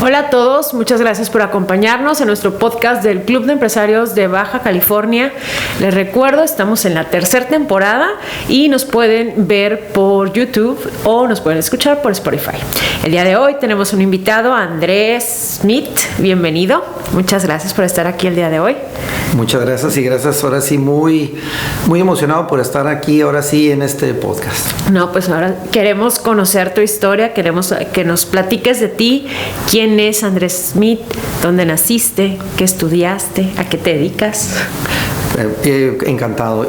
Hola a todos, muchas gracias por acompañarnos en nuestro podcast del Club de Empresarios de Baja California. Les recuerdo, estamos en la tercera temporada y nos pueden ver por YouTube o nos pueden escuchar por Spotify. El día de hoy tenemos un invitado, Andrés Smith. Bienvenido. Muchas gracias por estar aquí el día de hoy. Muchas gracias y gracias. Ahora sí, muy emocionado por estar aquí, ahora sí, en este podcast. No, pues ahora queremos conocer tu historia, queremos que nos platiques de ti. ¿Quién es Andrés Smith? ¿Dónde naciste? ¿Qué estudiaste? ¿A qué te dedicas? Encantado.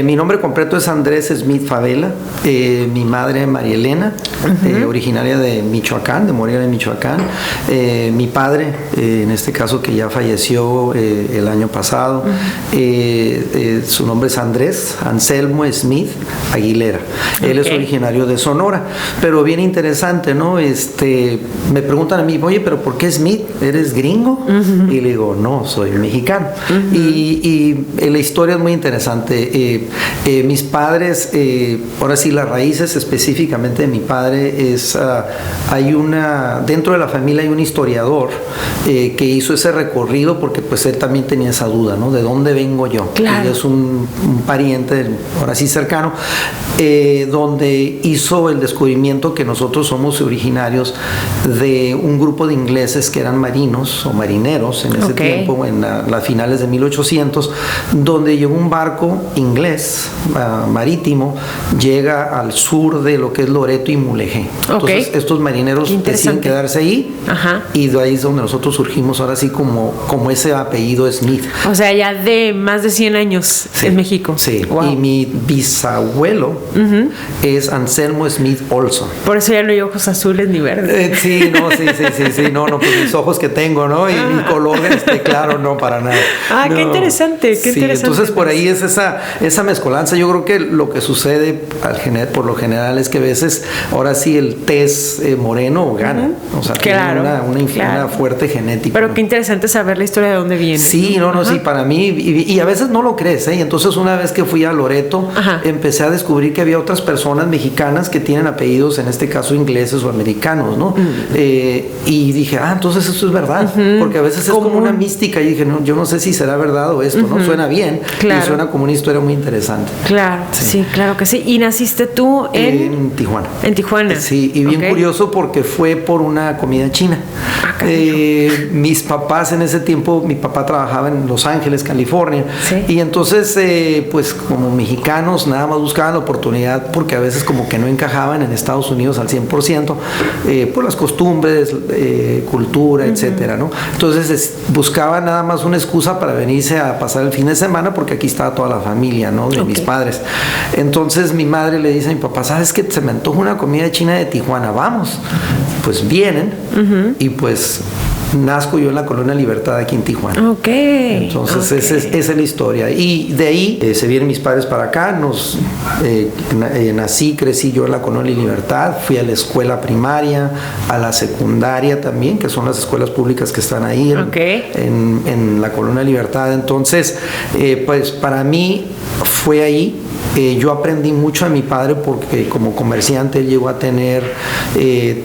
Mi nombre completo es Andrés Smith Favela. Mi madre María Elena, originaria de Michoacán, de Morelia, Michoacán. Mi padre, en este caso que ya falleció el año pasado, su nombre es Andrés Anselmo Smith Aguilera. Él es originario de Sonora, pero bien interesante, ¿no? Me preguntan a mí, oye, pero ¿por qué Smith? ¿Eres gringo? Y le digo, no, soy mexicano. Y la historia es muy interesante. Mis padres, ahora sí, las raíces específicamente de mi padre es, dentro de la familia hay un historiador que hizo ese recorrido porque pues él también tenía esa duda, ¿no? ¿De dónde vengo yo? Claro. Y es un pariente, ahora sí cercano, donde hizo el descubrimiento que nosotros somos originarios de un grupo de ingleses que eran marinos o marineros en ese tiempo, en las finales de 1800, donde llegó un barco inglés marítimo, llega al sur de lo que es Loreto y Mulegé. Entonces estos marineros deciden quedarse ahí. Y de ahí es donde nosotros surgimos ahora sí como ese apellido Smith. O sea, ya de más de 100 años en México. Sí, wow. Y mi bisabuelo es Anselmo Smith Olson. Por eso ya no hay ojos azules ni verdes. Sí, pues mis ojos que tengo, ¿no? Y mi color, claro, no, para nada. No. Qué interesante, qué interesante. Entonces por ahí es esa mezcolanza. Yo creo que lo que sucede por lo general es que a veces, ahora sí, el tez moreno gana. O sea, claro, tiene una fuerte genética. Pero qué interesante saber la historia de dónde viene. Sí, sí, para mí, y a veces no lo crees, ¿eh? Y entonces una vez que fui a Loreto, empecé a descubrir que había otras personas mexicanas que tienen apellidos, en este caso ingleses o americanos, ¿no? Y dije, entonces eso es verdad, porque a veces es como una mística, y dije, no, yo no sé si será verdad o esto, ¿no? Suena bien, y suena como una historia muy interesante. Claro, sí, claro que sí. ¿Y naciste tú en Tijuana? En Tijuana. Sí, y bien curioso porque fue por una comida china. Mis papás en ese tiempo, mi papá trabajaba en Los Ángeles, California, y entonces pues como mexicanos nada más buscaban la oportunidad porque a veces como que no encajaban en Estados Unidos al 100%, por las costumbres, cultura, etcétera, ¿no? Entonces buscaban nada más una excusa para venirse a pasar el fin de semana porque aquí estaba toda la familia, ¿no? De mis padres. Entonces mi madre le dice a mi papá, ¿sabes qué? Se me antoja una comida china de Tijuana, vamos. Pues vienen y pues nazco yo en la Colonia Libertad aquí en Tijuana. Entonces esa es la historia. Y de ahí se vienen mis padres para acá. Nací, crecí yo en la Colonia Libertad. Fui a la escuela primaria, a la secundaria también, que son las escuelas públicas que están ahí en la Colonia Libertad. Entonces, pues para mí fue ahí. Yo aprendí mucho de mi padre porque como comerciante él llegó a tener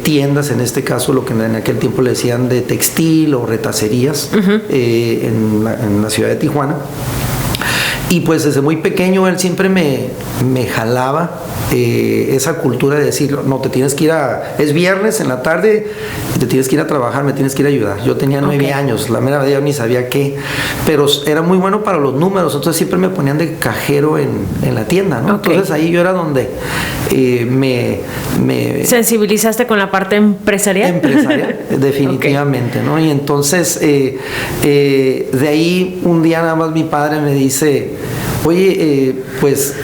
tiendas, en este caso lo que en aquel tiempo le decían de textil o retacerías en la ciudad de Tijuana. Y pues desde muy pequeño él siempre me jalaba esa cultura de decir, no, te tienes que ir es viernes en la tarde, te tienes que ir a trabajar, me tienes que ir a ayudar. Yo tenía 9 años, la mera verdad yo ni sabía qué, pero era muy bueno para los números, entonces siempre me ponían de cajero en la tienda, ¿no? Entonces ahí yo era donde me ¿sensibilizaste con la parte empresarial? Definitivamente, ¿no? Y entonces de ahí un día nada más mi padre me dice, oye, pues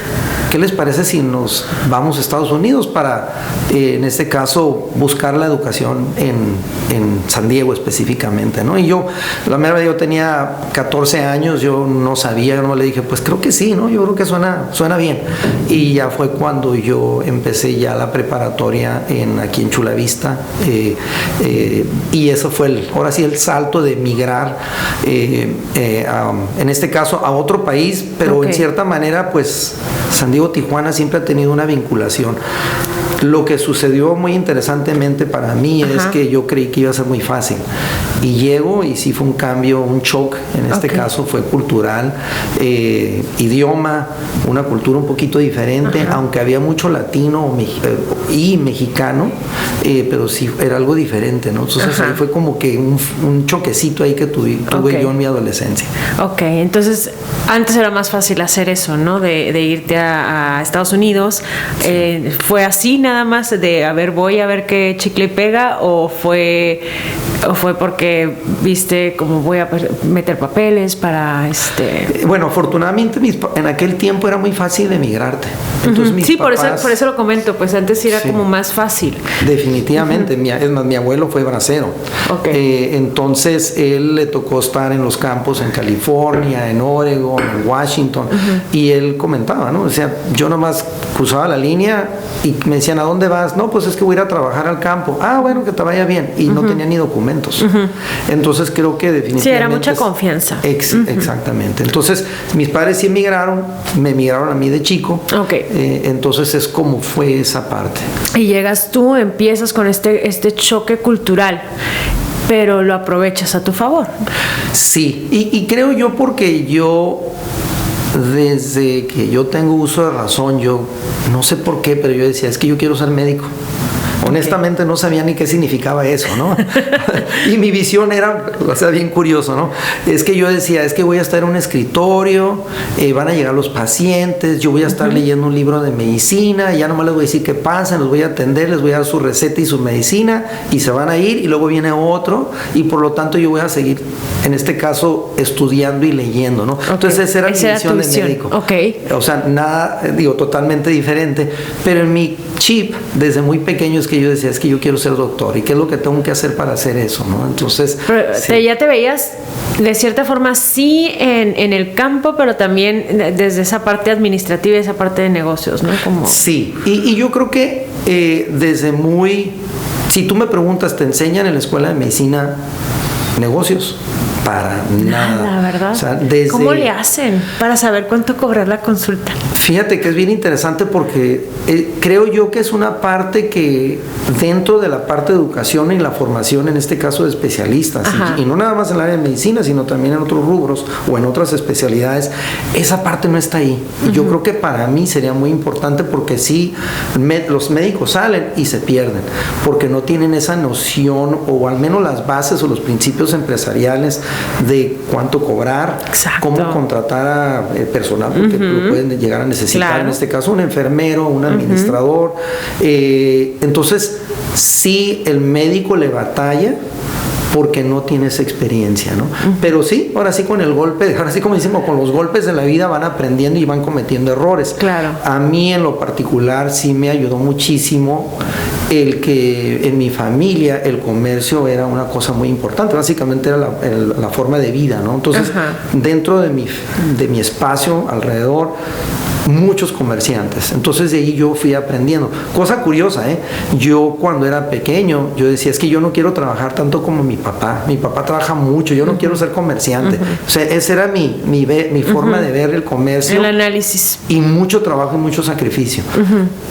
¿qué les parece si nos vamos a Estados Unidos para, en este caso, buscar la educación en San Diego específicamente, ¿no? Y yo, la verdad, yo tenía 14 años, yo no sabía, no le dije, pues creo que sí, ¿no? Yo creo que suena bien. Y ya fue cuando yo empecé ya la preparatoria aquí en Chula Vista, y eso fue ahora sí el salto de migrar, en este caso, a otro país, pero en cierta manera, pues San Diego, Tijuana siempre ha tenido una vinculación. Lo que sucedió muy interesantemente para mí es que yo creí que iba a ser muy fácil. Y llego y sí fue un cambio, un shock. En este caso fue cultural, idioma, una cultura un poquito diferente, aunque había mucho latino y mexicano, pero sí era algo diferente, ¿no? Entonces ahí fue como que un choquecito ahí que tuve yo en mi adolescencia. Ok, entonces antes era más fácil hacer eso, ¿no? De irte a Estados Unidos. ¿Fue así nada más de, voy a ver qué chicle pega? ¿O fue porque viste como voy a meter papeles para Bueno, afortunadamente en aquel tiempo era muy fácil emigrarte. Entonces, mis papás, por eso lo comento, pues antes era como más fácil. Definitivamente, es más, mi abuelo fue bracero. Entonces él le tocó estar en los campos en California, en Oregon, en Washington, y él comentaba, ¿no? O sea, yo nomás cruzaba la línea y me decían, ¿a dónde vas? No, pues es que voy a ir a trabajar al campo. Ah, bueno, que te vaya bien. Y no tenía ni documentos. Entonces creo que definitivamente... Sí, era mucha confianza. Exactamente. Entonces mis padres sí emigraron, me emigraron a mí de chico. Entonces es como fue esa parte. Y llegas tú, empiezas con este choque cultural, pero lo aprovechas a tu favor. Sí, y creo yo porque yo... Desde que yo tengo uso de razón, yo no sé por qué, pero yo decía, es que yo quiero ser médico. Honestamente no sabía ni qué significaba eso, ¿no? Y mi visión era, o sea, bien curioso, ¿no? Es que yo decía, es que voy a estar en un escritorio, van a llegar los pacientes, yo voy a estar leyendo un libro de medicina, y ya nomás les voy a decir qué pasa, los voy a atender, les voy a dar su receta y su medicina, y se van a ir, y luego viene otro, y por lo tanto yo voy a seguir, en este caso, estudiando y leyendo, ¿no? Entonces esa era mi visión de médico. O sea, nada, totalmente diferente, pero en mi chip, desde muy pequeño, es que yo decía, es que yo quiero ser doctor, y qué es lo que tengo que hacer para hacer eso, ¿no? Entonces... Pero ya te veías, de cierta forma, sí en el campo, pero también desde esa parte administrativa y esa parte de negocios, ¿no? Sí, y yo creo que desde muy... Si tú me preguntas, ¿te enseñan en la escuela de medicina negocios? Para nada, ¿verdad? O sea, ¿Cómo le hacen para saber cuánto cobrar la consulta? Fíjate que es bien interesante porque creo yo que es una parte que dentro de la parte de educación y la formación, en este caso de especialistas, y no nada más en el área de medicina, sino también en otros rubros o en otras especialidades, esa parte no está ahí. Y yo creo que para mí sería muy importante porque sí, los médicos salen y se pierden, porque no tienen esa noción o al menos las bases o los principios empresariales de cuánto cobrar, cómo contratar a personal, porque lo pueden llegar a necesitar, en este caso un enfermero, un administrador. Entonces, sí, el médico le batalla porque no tiene esa experiencia, ¿no? Pero sí, ahora sí con el golpe, ahora sí como decimos, con los golpes de la vida van aprendiendo y van cometiendo errores. A mí en lo particular sí me ayudó muchísimo el que en mi familia el comercio era una cosa muy importante, básicamente era la forma de vida, ¿no? Entonces, dentro de mi espacio alrededor, muchos comerciantes. Entonces de ahí yo fui aprendiendo. Cosa curiosa, yo cuando era pequeño, yo decía, es que yo no quiero trabajar tanto como mi papá. Mi papá trabaja mucho, yo no quiero ser comerciante. O sea, esa era mi forma de ver el comercio. El análisis. Y mucho trabajo y mucho sacrificio.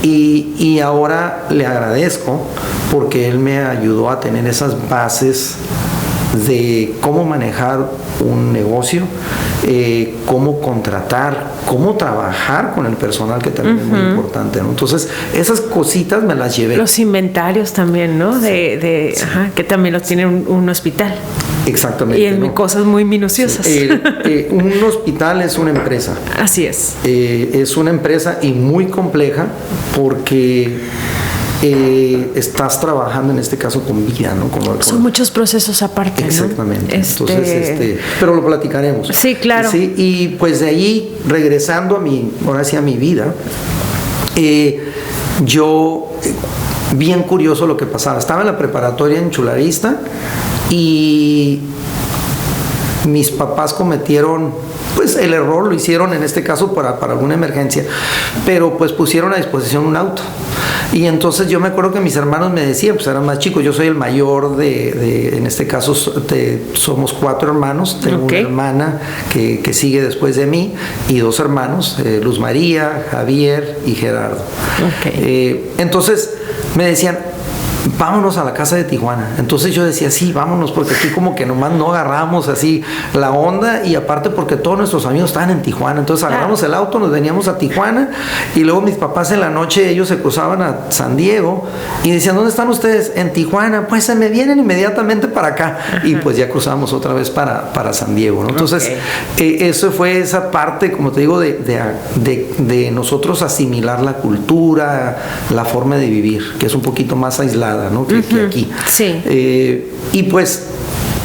Y ahora le agradezco porque él me ayudó a tener esas bases de cómo manejar un negocio, cómo contratar, cómo trabajar con el personal, que también es muy importante, ¿no? Entonces, esas cositas me las llevé. Los inventarios también, ¿no? Que también los tiene un hospital. Exactamente. Y en cosas muy minuciosas. Un hospital es una empresa. Así es. Es una empresa y muy compleja porque estás trabajando en este caso con vida, ¿no? Son muchos procesos aparte, ¿no? Exactamente. Entonces, pero lo platicaremos. Sí, claro. Sí, y pues de ahí, regresando a mi vida, yo, bien curioso lo que pasaba. Estaba en la preparatoria en Chulavista y mis papás cometieron, pues el error lo hicieron en este caso para alguna emergencia, pero pues pusieron a disposición un auto. Y entonces yo me acuerdo que mis hermanos me decían, pues eran más chicos, yo soy el mayor en este caso somos 4 hermanos, tengo una hermana que sigue después de mí y 2 hermanos, Luz María, Javier y Gerardo. Entonces me decían, vámonos a la casa de Tijuana. Entonces yo decía, sí, vámonos, porque aquí como que nomás no agarramos así la onda, y aparte porque todos nuestros amigos estaban en Tijuana. Entonces agarramos el auto, nos veníamos a Tijuana, y luego mis papás en la noche, ellos se cruzaban a San Diego y decían, ¿dónde están ustedes? En Tijuana. Pues se me vienen inmediatamente para acá. Y pues ya cruzamos otra vez para San Diego, ¿no? Entonces eso fue esa parte, como te digo, de nosotros asimilar la cultura, la forma de vivir, que es un poquito más aislada, ¿no? que aquí. Sí. Y pues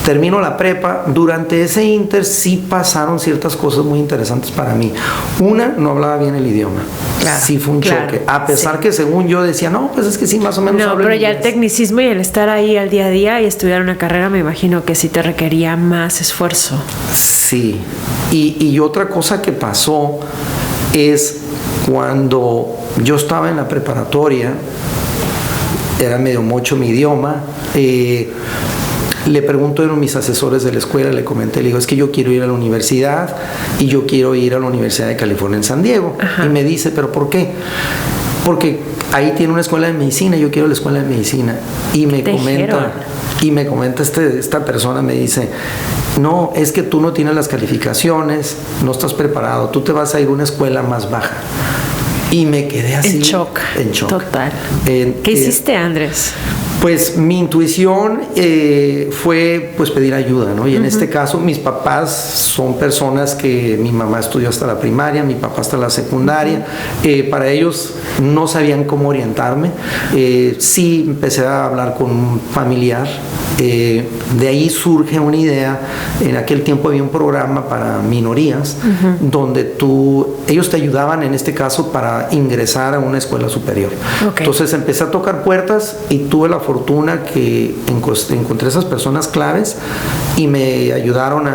termino la prepa. Durante ese inter sí pasaron ciertas cosas muy interesantes para mí. Una, no hablaba bien el idioma. Claro, sí fue un choque. A pesar que según yo decía, no, pues es que sí, más o menos hablo pero ya inglés. el tecnicismo y el estar ahí al día a día y estudiar una carrera, me imagino que sí te requería más esfuerzo. Sí. Y otra cosa que pasó es cuando yo estaba en la preparatoria, era medio mocho mi idioma, le pregunto a uno de mis asesores de la escuela, le comenté, le digo, es que yo quiero ir a la universidad y yo quiero ir a la Universidad de California en San Diego. Y me dice, ¿pero por qué? Porque ahí tiene una escuela de medicina, yo quiero la escuela de medicina. Y me comenta esta persona, me dice, no, es que tú no tienes las calificaciones, no estás preparado, tú te vas a ir a una escuela más baja. Y me quedé así. En shock. Total. ¿Qué hiciste, Andrés? Pues mi intuición fue pues pedir ayuda, ¿no? Y en este caso mis papás son personas que mi mamá estudió hasta la primaria, mi papá hasta la secundaria. Para ellos no sabían cómo orientarme. Sí empecé a hablar con un familiar. De ahí surge una idea. En aquel tiempo había un programa para minorías donde ellos te ayudaban en este caso para ingresar a una escuela superior. Entonces empecé a tocar puertas y tuve la fortuna que encontré esas personas claves y me ayudaron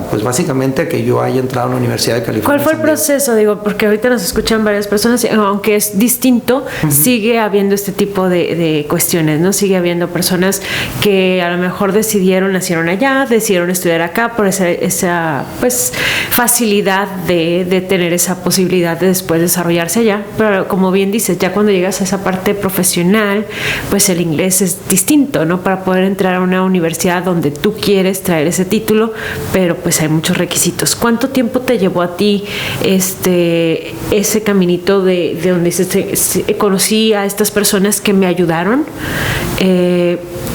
pues básicamente a que yo haya entrado a la Universidad de California. ¿Cuál fue el proceso? Digo, porque ahorita nos escuchan varias personas, aunque es distinto, sigue habiendo este tipo de cuestiones, ¿no? Sigue habiendo personas que a lo mejor nacieron allá, decidieron estudiar acá por esa pues facilidad de tener esa posibilidad de después desarrollarse allá. Pero como bien dices, ya cuando llegas a esa parte profesional, pues el inglés es distinto, ¿no? Para poder entrar a una universidad donde tú quieres traer ese título, pero pues hay muchos requisitos. ¿Cuánto tiempo te llevó a ti ese caminito de donde dices, conocí a estas personas que me ayudaron?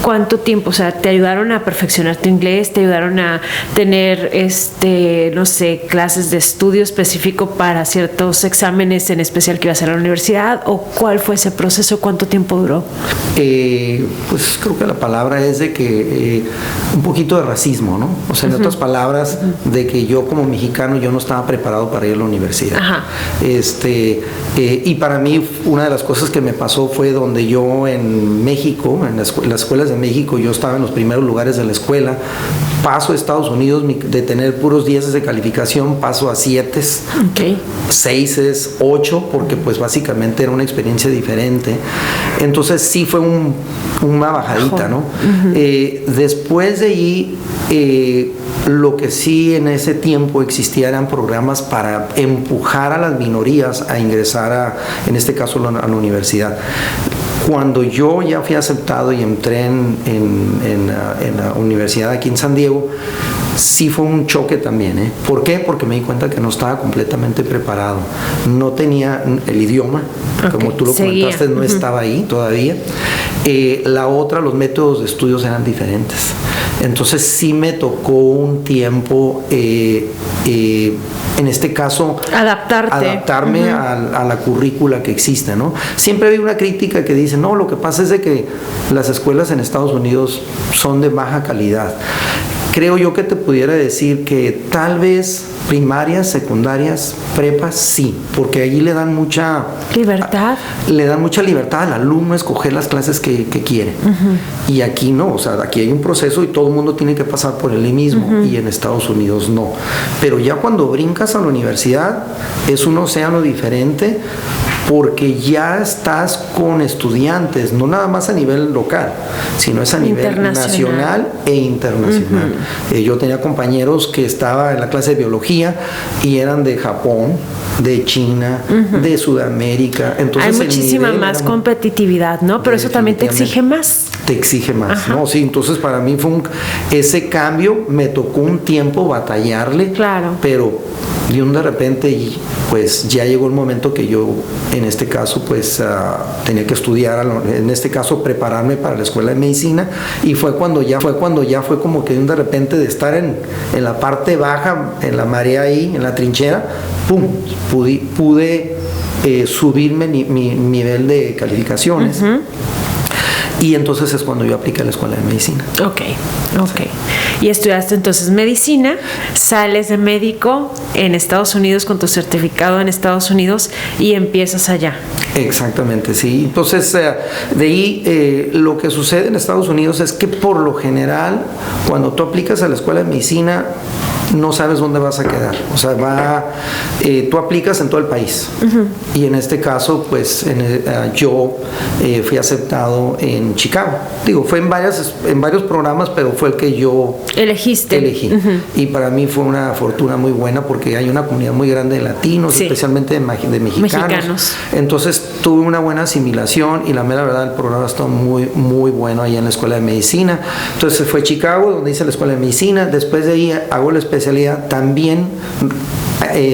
¿Cuánto tiempo? O sea, ¿te ayudaron a perfeccionar tu inglés? ¿Te ayudaron a tener, no sé, clases de estudio específico para ciertos exámenes en especial que ibas a la universidad? ¿O cuál fue ese proceso? ¿Cuánto tiempo duró? Pues creo que la palabra es de que un poquito de racismo, ¿no? O sea, en otras palabras, de que yo como mexicano yo no estaba preparado para ir a la universidad. Y para mí una de las cosas que me pasó fue donde yo en México, en las escuelas de México, yo estaba en los primeros lugares de la escuela. Paso a Estados Unidos de tener puros 10 de calificación, paso a 7, 6, 8, porque pues básicamente era una experiencia diferente. Entonces sí fue una bajadita, ¿no? Después de ahí, lo que sí en ese tiempo existía eran programas para empujar a las minorías a ingresar en este caso a la universidad. Cuando yo ya fui aceptado y entré en la universidad aquí en San Diego, sí fue un choque también, ¿Por qué? Porque me di cuenta que no estaba completamente preparado. No tenía el idioma, como tú lo comentaste, no estaba ahí todavía. La otra, los métodos de estudios eran diferentes. Entonces sí me tocó un tiempo, en este caso, adaptarme a la currícula que existe, ¿no? Siempre hay una crítica que dice, no, lo que pasa es de que las escuelas en Estados Unidos son de baja calidad. Creo yo que te pudiera decir que tal vez primarias, secundarias, prepas, sí, porque allí le dan mucha libertad. Le dan mucha libertad al alumno a escoger las clases que quiere. Y aquí no, o sea, aquí hay un proceso y todo el mundo tiene que pasar por él mismo, y en Estados Unidos no. Pero ya cuando brincas a la universidad es un océano diferente, porque ya estás con estudiantes, no nada más a nivel local, sino es a nivel nacional e internacional. Yo tenía compañeros que estaban en la clase de biología y eran de Japón, de China, de Sudamérica. Entonces, hay muchísima más competitividad, ¿no? Pero eso también te exige más. Te exige más, ¿no? Sí, entonces para mí fue ese cambio, me tocó un tiempo batallarle, pero de repente pues ya llegó el momento que yo en este caso pues tenía que estudiar, en este caso prepararme para la escuela de medicina, y fue cuando ya fue como que de repente de estar en la parte baja, en la marea ahí, en la trinchera, ¡pum! Pude subirme mi nivel de calificaciones. Y entonces es cuando yo apliqué a la escuela de medicina. Ok. Y estudiaste entonces medicina, sales de médico en Estados Unidos con tu certificado en Estados Unidos y empiezas allá. Exactamente, sí. Entonces, de ahí lo que sucede en Estados Unidos es que por lo general, cuando tú aplicas a la escuela de medicina, no sabes dónde vas a quedar. O sea, tú aplicas en todo el país. Y en este caso, pues yo fui aceptado en Chicago. Digo, fue en varios programas, pero fue el que yo elegí. Y para mí fue una fortuna muy buena porque hay una comunidad muy grande de latinos, especialmente de mexicanos. Entonces tuve una buena asimilación y la mera verdad el programa está muy, muy bueno ahí en la escuela de medicina. Entonces fue Chicago, donde hice la escuela de medicina. Después de ahí hago la especialidad. También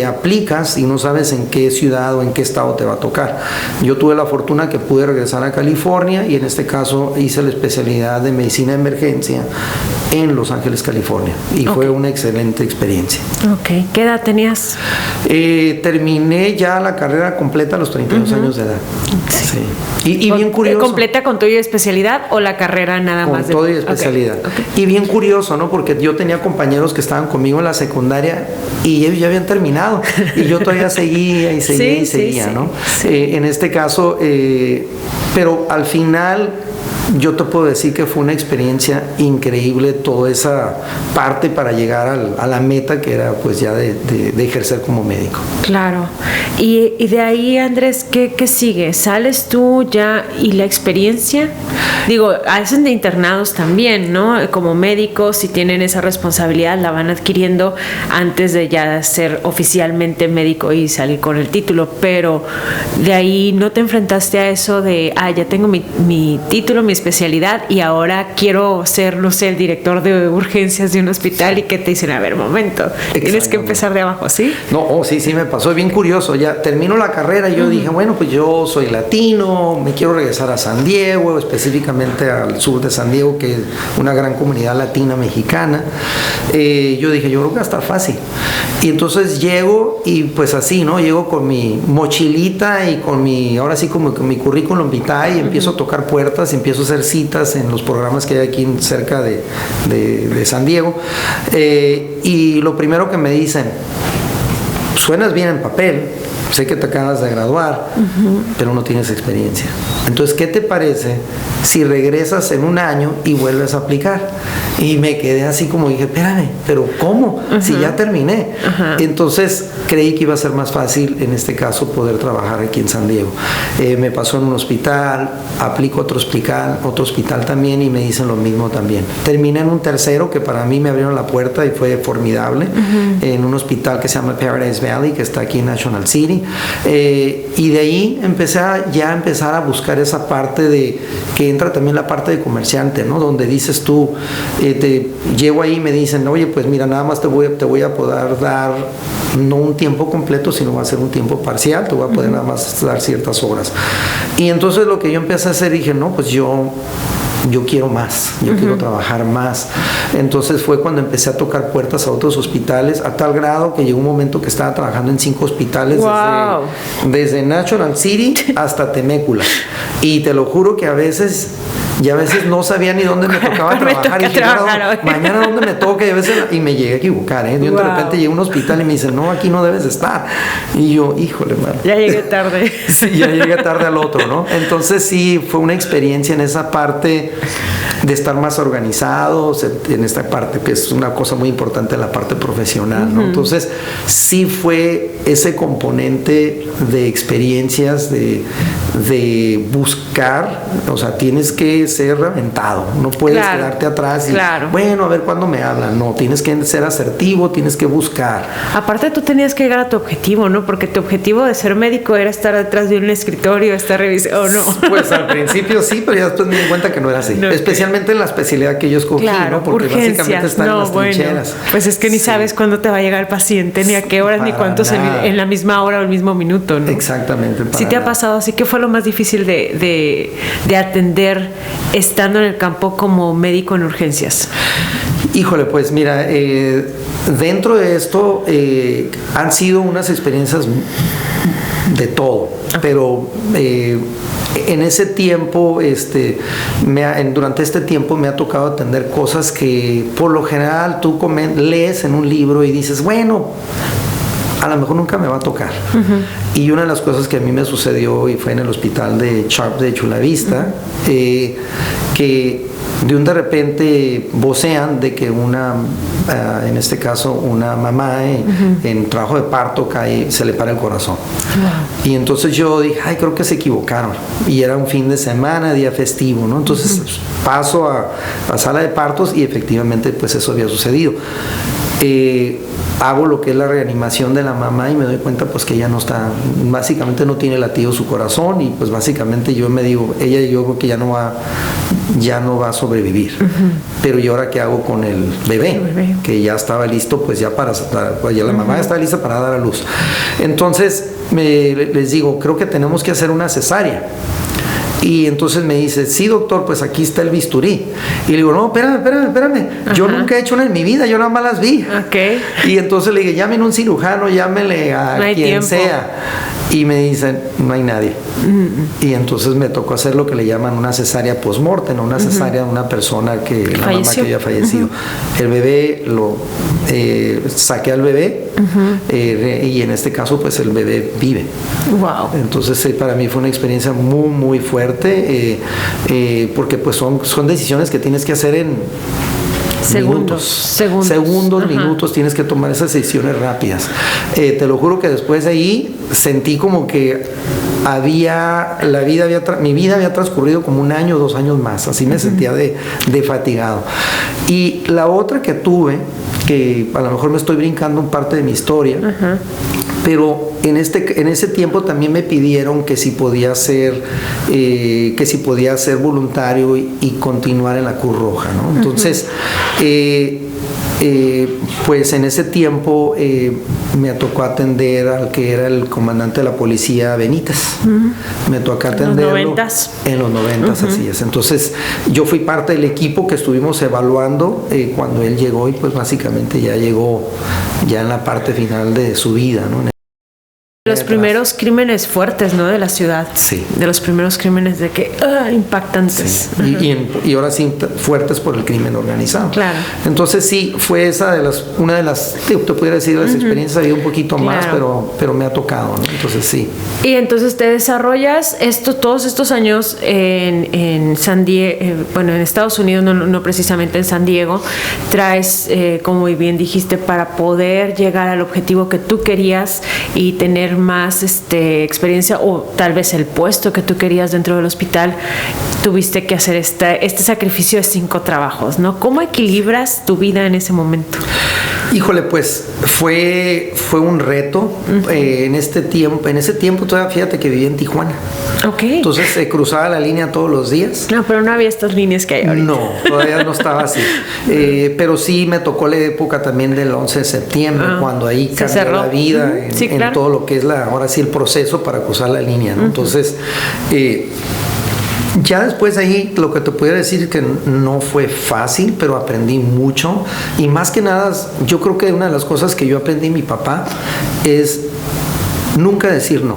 aplicas y no sabes en qué ciudad o en qué estado te va a tocar. Yo tuve la fortuna que pude regresar a California y en este caso hice la especialidad de medicina de emergencia en Los Ángeles, California, y fue una excelente experiencia. Ok. ¿Qué edad tenías? Terminé ya la carrera completa a los 32 años de edad. Sí. Y bien curioso. ¿Completa con todo y especialidad o la carrera nada más? Con todo y especialidad. Y bien curioso, ¿no? Porque yo tenía compañeros que estaban conmigo en la secundaria y ellos ya habían terminado y yo todavía seguía, ¿no? Sí. En este caso, pero al final yo te puedo decir que fue una experiencia increíble toda esa parte para llegar a la meta que era pues ya de ejercer como médico. Claro. Y de ahí, Andrés, ¿qué sigue? ¿Sales tú ya y la experiencia? Digo, hacen de internados también, ¿no? Como médicos, si tienen esa responsabilidad, la van adquiriendo antes de ya ser oficialmente médico y salir con el título, pero de ahí no te enfrentaste a eso de, ya tengo mi título, mi especialidad y ahora quiero ser, no sé, el director de urgencias de un hospital y que te dicen, a ver, momento, tienes que empezar de abajo, ¿sí? No, sí, me pasó bien curioso. Ya termino la carrera y yo dije, bueno, pues yo soy latino, me quiero regresar a San Diego, específicamente al sur de San Diego, que es una gran comunidad latina mexicana. Yo dije, yo creo que va a estar fácil. Y entonces llego y pues así, ¿no? Llego con mi mochilita y ahora sí como con mi currículum vitae y empiezo a tocar puertas, empiezo a hacer citas en los programas que hay aquí cerca de San Diego. Y lo primero que me dicen, suenas bien en papel, sé que te acabas de graduar, pero no tienes experiencia. Entonces, ¿qué te parece si regresas en un año y vuelves a aplicar? Y me quedé así como dije, espérame, pero ¿cómo? Si ya terminé. Entonces creí que iba a ser más fácil en este caso poder trabajar aquí en San Diego. Me pasó en un hospital, aplico otro hospital también y me dicen lo mismo también. Terminé en un tercero que para mí me abrieron la puerta y fue formidable, en un hospital que se llama Paradise Valley, que está aquí en National City. Y de ahí empezar a buscar esa parte que entra también la parte de comerciante, ¿no? Donde dices tú, llego ahí y me dicen, oye, pues mira, nada más te voy a poder dar no un tiempo completo, sino va a ser un tiempo parcial, te voy a poder nada más dar ciertas horas. Y entonces lo que yo empecé a hacer, dije, no, pues yo quiero más, yo quiero trabajar más. Entonces fue cuando empecé a tocar puertas a otros hospitales, a tal grado que llegó un momento que estaba trabajando en 5 hospitales, desde National City hasta Temecula. Y te lo juro que a veces Y a veces no sabía ni dónde me tocaba trabajar. Y dije, mañana dónde me toca. Y a veces me llegué a equivocar, ¿eh? Yo de repente llegué a un hospital y me dicen, no, aquí no debes estar. Y yo, híjole, man. Ya llegué tarde. Sí, ya llegué tarde al otro, ¿no? Entonces sí, fue una experiencia en esa parte de estar más organizados, en esta parte que es una cosa muy importante, la parte profesional, ¿no? Entonces sí fue ese componente de experiencias, de buscar, o sea, tienes que ser reventado, no puedes quedarte atrás y, bueno, a ver cuándo me hablan, no, tienes que ser asertivo, tienes que buscar. Aparte tú tenías que llegar a tu objetivo, ¿no? Porque tu objetivo de ser médico era estar detrás de un escritorio, estar revisando, ¿o no? Pues al principio sí, pero ya después me di cuenta que no era así, especialmente en la especialidad que yo escogí, ¿no? Porque básicamente están en las trincheras. Pues es que ni sabes cuándo te va a llegar el paciente, ni a qué horas, ni cuántos en la misma hora o el mismo minuto, ¿no? Exactamente. Sí te ha pasado, así que fue lo más difícil de atender estando en el campo como médico en urgencias. Híjole, pues mira, dentro de esto han sido unas experiencias de todo, pero en ese tiempo, durante este tiempo me ha tocado atender cosas que por lo general tú lees en un libro y dices, bueno, a lo mejor nunca me va a tocar. Y una de las cosas que a mí me sucedió y fue en el hospital de Sharp de Chulavista, que de repente vocean de que en este caso una mamá en trabajo de parto se le para el corazón. Y entonces yo dije, ay, creo que se equivocaron. Y era un fin de semana, día festivo, ¿no? Entonces paso a la sala de partos y efectivamente pues eso había sucedido. Hago lo que es la reanimación de la mamá y me doy cuenta pues que ella no está, básicamente no tiene latido su corazón y pues básicamente yo creo que ya no va a sobrevivir. Pero ¿y ahora qué hago con el bebé? Que ya estaba listo, pues ya ya la mamá estaba lista para dar a luz. Entonces les digo, creo que tenemos que hacer una cesárea. Y entonces me dice, sí, doctor, pues aquí está el bisturí. Y le digo, no, espérame. Yo nunca he hecho una en mi vida, yo nada más las vi. Y entonces le dije, llamen a un cirujano, llámele a quien sea. Y me dicen, no hay nadie. Y entonces me tocó hacer lo que le llaman una cesárea post-mortem, una cesárea de una persona la mamá que había fallecido. El bebé, saqué al bebé y en este caso pues el bebé vive. Wow. Entonces para mí fue una experiencia muy, muy fuerte porque pues son decisiones que tienes que hacer en minutos, tienes que tomar esas decisiones rápidas. Te lo juro que después de ahí sentí como que mi vida había transcurrido como 1 año, 2 años más, así me sentía de fatigado. Y la otra que tuve, que a lo mejor me estoy brincando en parte de mi historia, pero en ese tiempo también me pidieron que si podía ser voluntario y continuar en la Cruz Roja, ¿no? Entonces pues en ese tiempo me tocó atender al que era el comandante de la policía, Benítez. Me tocó atenderlo en los 90, así es. Entonces yo fui parte del equipo que estuvimos evaluando cuando él llegó y pues básicamente ya llegó ya en la parte final de su vida, ¿no? Los primeros crímenes fuertes, ¿no? De la ciudad. Sí. De los primeros crímenes de que impactantes. Sí. Y ahora sí fuertes por el crimen organizado. Claro. Entonces sí, fue una de las, te pudiera decir, las experiencias había un poquito más, pero me ha tocado, ¿no? Entonces sí. Y entonces te desarrollas todos estos años en San Diego, bueno, en Estados Unidos, no precisamente en San Diego, traes, como muy bien dijiste, para poder llegar al objetivo que tú querías y tener más experiencia o tal vez el puesto que tú querías dentro del hospital, tuviste que hacer este sacrificio de 5 trabajos, ¿no? ¿Cómo equilibras tu vida en ese momento? Híjole, pues fue un reto. En ese tiempo todavía, fíjate que vivía en Tijuana. Okay. Entonces cruzaba la línea todos los días. No, pero no había estas líneas que hay ahorita. No, todavía no estaba así. Pero sí me tocó la época también del 11 de septiembre, cuando ahí cambió la vida en todo lo que es ahora sí el proceso para cruzar la línea, ¿no? Entonces, ya después de ahí, lo que te pudiera decir es que no fue fácil, pero aprendí mucho. Y más que nada, yo creo que una de las cosas que yo aprendí de mi papá es nunca decir no.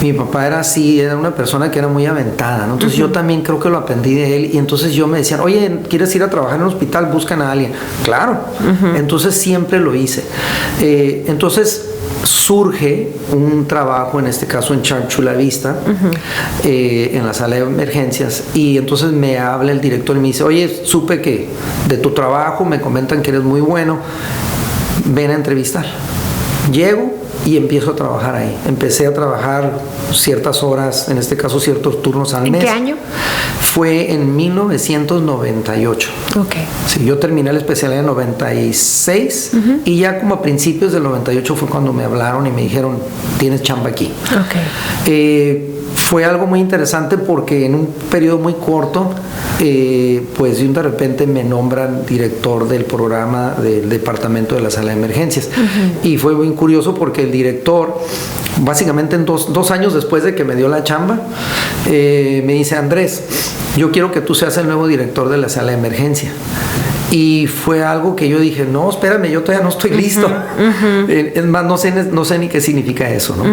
Mi papá era así, era una persona que era muy aventada, ¿no? Entonces yo también creo que lo aprendí de él y entonces yo me decían, oye, ¿quieres ir a trabajar en un hospital? Buscan a alguien. Claro, entonces siempre lo hice. Entonces surge un trabajo, en este caso en Chula Vista, en la sala de emergencias, y entonces me habla el director y me dice, oye, supe que de tu trabajo me comentan que eres muy bueno, ven a entrevistar. Llego y empiezo a trabajar ahí. Empecé a trabajar ciertas horas, en este caso ciertos turnos al mes. ¿En qué año? Fue en 1998. Ok. Sí, yo terminé la especialidad en 96 y ya como a principios del 98 fue cuando me hablaron y me dijeron, tienes chamba aquí. Ok. Fue algo muy interesante porque en un periodo muy corto, pues de repente me nombran director del programa del departamento de la sala de emergencias. Y fue muy curioso porque el director, básicamente en dos años después de que me dio la chamba, me dice, Andrés, yo quiero que tú seas el nuevo director de la sala de emergencia. Y fue algo que yo dije, no, espérame, yo todavía no estoy listo. Es más, no sé ni qué significa eso, ¿no?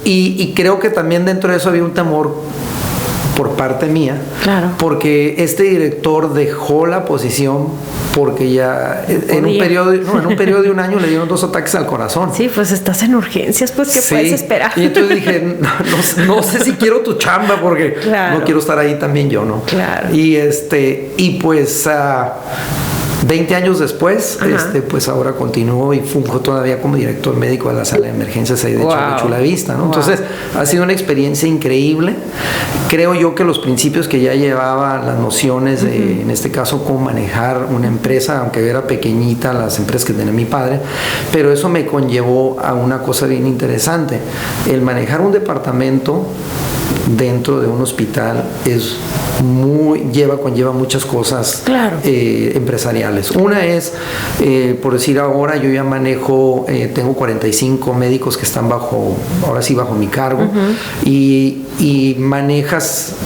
Y creo que también dentro de eso había un temor por parte mía, claro, porque este director dejó la posición porque ya en un periodo de un año le dieron 2 ataques al corazón. Sí, pues estás en urgencias, pues ¿qué puedes esperar? Y entonces dije, no sé si quiero tu chamba porque claro, no quiero estar ahí también yo, ¿no? Claro. Y pues 20 años después, pues ahora continúo y funjo todavía como director médico de la sala de emergencias ahí de Chula Vista, ¿no? Entonces, ha sido una experiencia increíble. Creo yo que los principios que ya llevaba, las nociones de, en este caso, cómo manejar una empresa, aunque era pequeñita, las empresas que tenía mi padre, pero eso me conllevó a una cosa bien interesante. El manejar un departamento dentro de un hospital conlleva muchas cosas, claro, empresariales. Una es, por decir ahora, yo ya manejo, tengo 45 médicos que están bajo mi cargo, y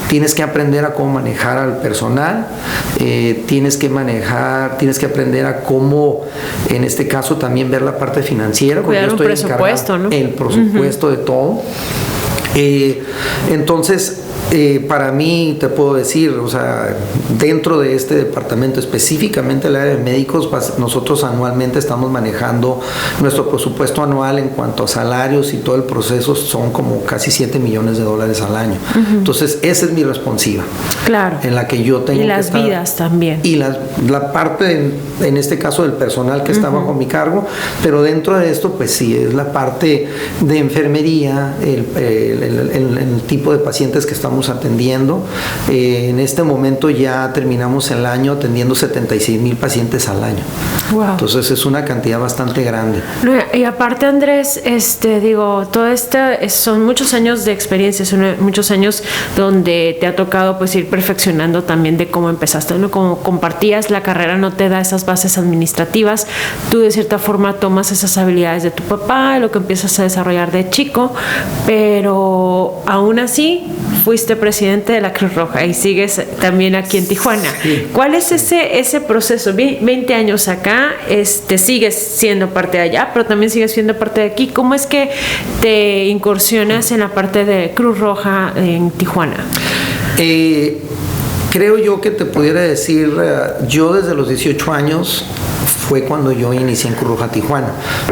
tienes que aprender a cómo manejar al personal, tienes que aprender a cómo, en este caso, también ver la parte financiera, porque yo estoy presupuesto, ¿no? El presupuesto de todo. Entonces, para mí, te puedo decir, o sea, dentro de este departamento, específicamente el área de médicos, nosotros anualmente estamos manejando nuestro presupuesto anual en cuanto a salarios y todo el proceso son como casi $7 millones al año. Entonces, esa es mi responsiva. Claro. En la que yo tengo y las que vidas también. Y la parte, en este caso, del personal que está bajo mi cargo, pero dentro de esto, pues sí, es la parte de enfermería, el tipo de pacientes que estamos atendiendo. En este momento ya terminamos el año atendiendo 76,000 pacientes al año. Wow. Entonces es una cantidad bastante grande. Y aparte, Andrés, todo esto son muchos años de experiencia, son muchos años donde te ha tocado pues ir perfeccionando también de cómo empezaste, ¿no? Como compartías, la carrera no te da esas bases administrativas, tú de cierta forma tomas esas habilidades de tu papá, lo que empiezas a desarrollar de chico, pero aún así fuiste presidente de la Cruz Roja y sigues también aquí en Tijuana. Sí. ¿Cuál es ese proceso? 20 años acá, sigues siendo parte de allá, pero también sigues siendo parte de aquí. ¿Cómo es que te incursionas en la parte de Cruz Roja en Tijuana? Creo yo que te pudiera decir, yo desde los 18 años fue cuando yo inicié en Cruz Roja Tijuana.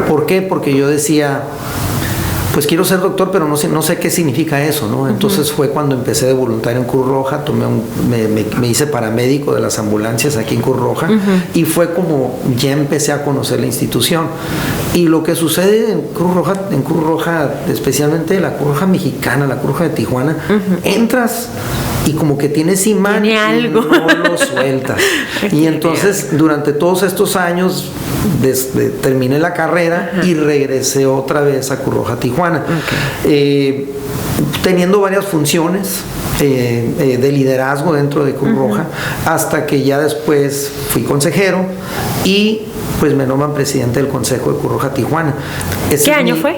¿Por qué? Porque yo decía, pues quiero ser doctor, pero no sé qué significa eso, ¿no? Entonces fue cuando empecé de voluntario en Cruz Roja, me hice paramédico de las ambulancias aquí en Cruz Roja, y fue como ya empecé a conocer la institución. Y lo que sucede en Cruz Roja, especialmente la Cruz Roja mexicana, la Cruz Roja de Tijuana, entras y como que tienes imán y no lo sueltas. Y entonces durante todos estos años terminé la carrera y regresé otra vez a Cruz Roja Tijuana, teniendo varias funciones de liderazgo dentro de Cruz Roja, hasta que ya después fui consejero y pues me nombran presidente del Consejo de Cruz Roja Tijuana. ¿Qué año fue?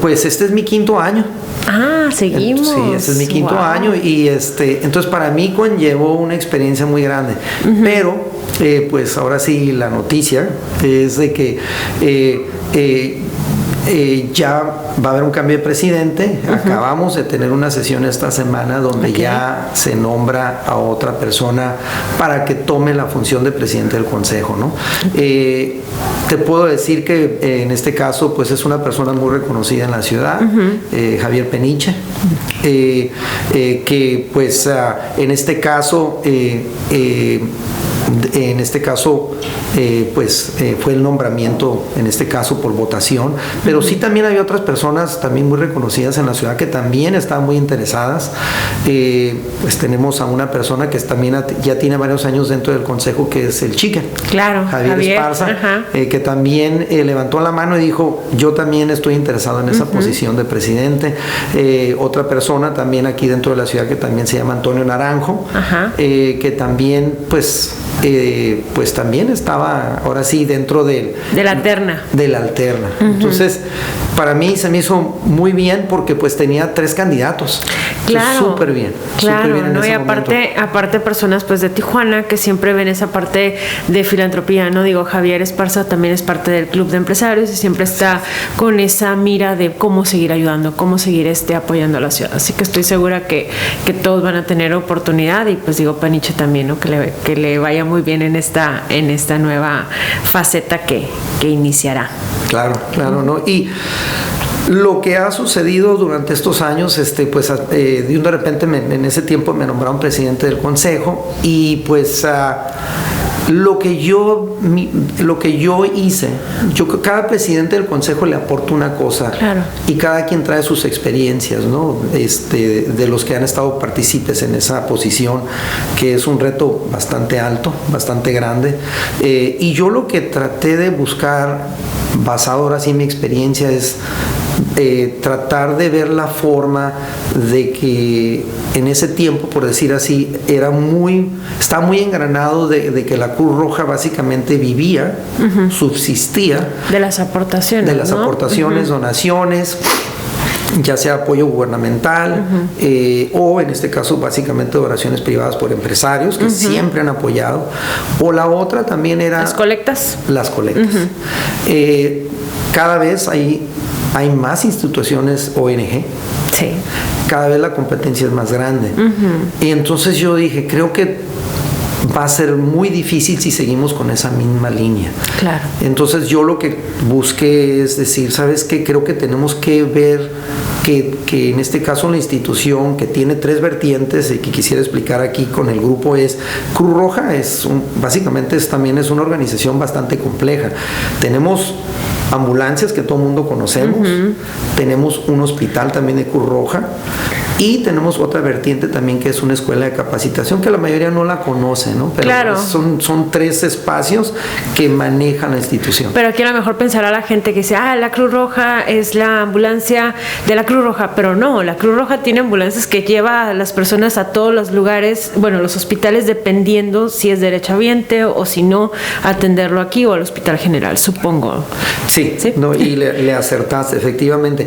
Pues este es mi 5º año. Ah, seguimos. Sí, este es mi 5º año y entonces para mí conllevó una experiencia muy grande. Pero pues ahora sí la noticia es de que ya va a haber un cambio de presidente. Acabamos de tener una sesión esta semana donde ya se nombra a otra persona para que tome la función de presidente del consejo, ¿no? Te puedo decir que en este caso pues es una persona muy reconocida en la ciudad, Javier Peniche, que pues en este caso fue el nombramiento, en este caso por votación, pero sí también había otras personas también muy reconocidas en la ciudad que también estaban muy interesadas. Pues tenemos a una persona que también ya tiene varios años dentro del consejo, que es el Chicken. Claro, Javier Esparza, que también levantó la mano y dijo, yo también estoy interesado en esa posición de presidente. Otra persona también aquí dentro de la ciudad que también se llama Antonio Naranjo, que también pues también estaba ahora sí dentro de la terna. Entonces, para mí se me hizo muy bien porque pues tenía 3 candidatos. Claro. Súper bien. Claro, súper bien ¿no? Y aparte personas pues de Tijuana que siempre ven esa parte de filantropía, ¿no? Digo, Javier Esparza también es parte del Club de Empresarios y siempre está con esa mira de cómo seguir ayudando, cómo seguir apoyando a la ciudad. Así que estoy segura que todos van a tener oportunidad y pues digo, Peniche también, ¿no? Que le vaya muy bien en esta nueva faceta que iniciará. Claro, ¿no? Y lo que ha sucedido durante estos años, pues de repente en ese tiempo me nombraron presidente del consejo y pues lo que yo hice, cada presidente del consejo le aporta una cosa, claro, y cada quien trae sus experiencias, ¿no? De los que han estado partícipes en esa posición, que es un reto bastante alto, bastante grande, y yo lo que traté de buscar, basado ahora sí en mi experiencia, es tratar de ver la forma de que en ese tiempo, por decir así, está muy engranado de que la Cruz Roja básicamente vivía, subsistía de las aportaciones, donaciones, ya sea apoyo gubernamental o en este caso básicamente donaciones privadas por empresarios que siempre han apoyado, o la otra también era las colectas. Cada vez hay más instituciones ONG. Sí. Cada vez la competencia es más grande. Y entonces yo dije, creo que va a ser muy difícil si seguimos con esa misma línea. Claro. Entonces yo lo que busqué es decir, ¿sabes qué? Creo que tenemos que ver que en este caso la institución, que tiene 3 vertientes y que quisiera explicar aquí con el grupo, es Cruz Roja, básicamente también es una organización bastante compleja. Tenemos ambulancias que todo el mundo conocemos, tenemos un hospital también de Cruz Roja y tenemos otra vertiente también que es una escuela de capacitación que la mayoría no la conoce, ¿no? Pero claro, son 3 espacios que manejan la institución. Pero aquí a lo mejor pensará la gente que dice, la Cruz Roja es la ambulancia de la Cruz Roja, pero no, la Cruz Roja tiene ambulancias que lleva a las personas a todos los lugares, bueno, los hospitales, dependiendo si es derechohabiente o si no, atenderlo aquí o al Hospital General, supongo. Sí. No, y le acertaste, efectivamente.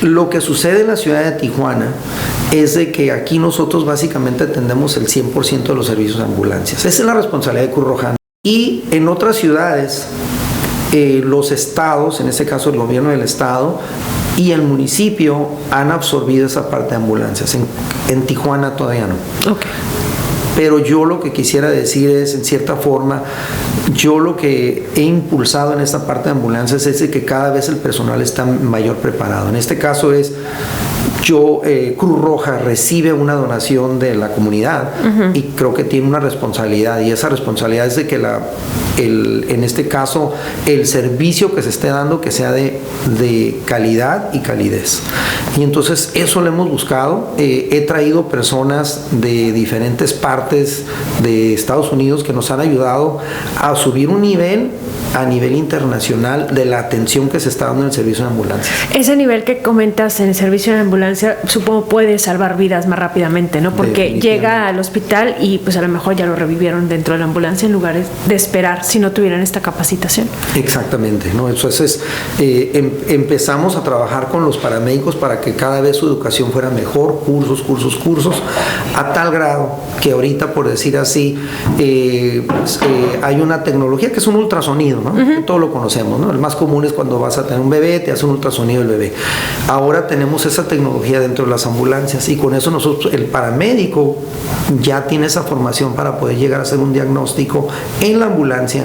Lo que sucede en la ciudad de Tijuana es de que aquí nosotros básicamente atendemos el 100% de los servicios de ambulancias. Esa es la responsabilidad de Cruz Roja. Y en otras ciudades, los estados, en este caso el gobierno del estado y el municipio, han absorbido esa parte de ambulancias. En Tijuana todavía no. Okay. Pero yo lo que quisiera decir es, en cierta forma, yo lo que he impulsado en esta parte de ambulancias es de que cada vez el personal está mayor preparado. En este caso es, Cruz Roja recibe una donación de la comunidad y creo que tiene una responsabilidad, y esa responsabilidad es de que en este caso el servicio que se esté dando que sea de calidad y calidez. Y entonces eso lo hemos buscado. He traído personas de diferentes partes de Estados Unidos que nos han ayudado a subir un nivel a nivel internacional de la atención que se está dando en el servicio de ambulancia. Ese nivel que comentas en el servicio de ambulancia, supongo puede salvar vidas más rápidamente, ¿no? Porque llega al hospital y pues a lo mejor ya lo revivieron dentro de la ambulancia en lugar de esperar si no tuvieran esta capacitación. Exactamente, ¿no? Entonces empezamos a trabajar con los paramédicos para que cada vez su educación fuera mejor, cursos, a tal grado que ahorita, por decir así, hay una tecnología que es un ultrasonido, ¿no? Todo lo conocemos, ¿no? El más común es cuando vas a tener un bebé, te hace un ultrasonido del bebé. Ahora tenemos esa tecnología dentro de las ambulancias y con eso nosotros, el paramédico ya tiene esa formación para poder llegar a hacer un diagnóstico en la ambulancia,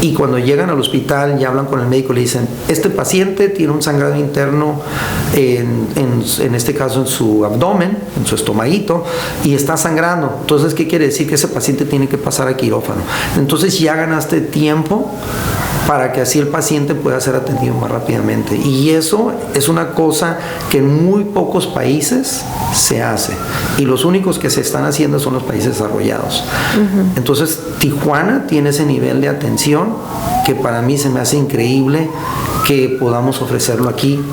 y cuando llegan al hospital ya hablan con el médico y le dicen, este paciente tiene un sangrado interno en este caso en su abdomen, en su estomaguito, y está sangrando. Entonces, ¿qué quiere decir? Que ese paciente tiene que pasar a quirófano. Entonces ya ganaste tiempo para que así el paciente pueda ser atendido más rápidamente. Y eso es una cosa que en muy pocos países se hace. Y los únicos que se están haciendo son los países desarrollados. Entonces, Tijuana tiene ese nivel de atención que para mí se me hace increíble que podamos ofrecerlo aquí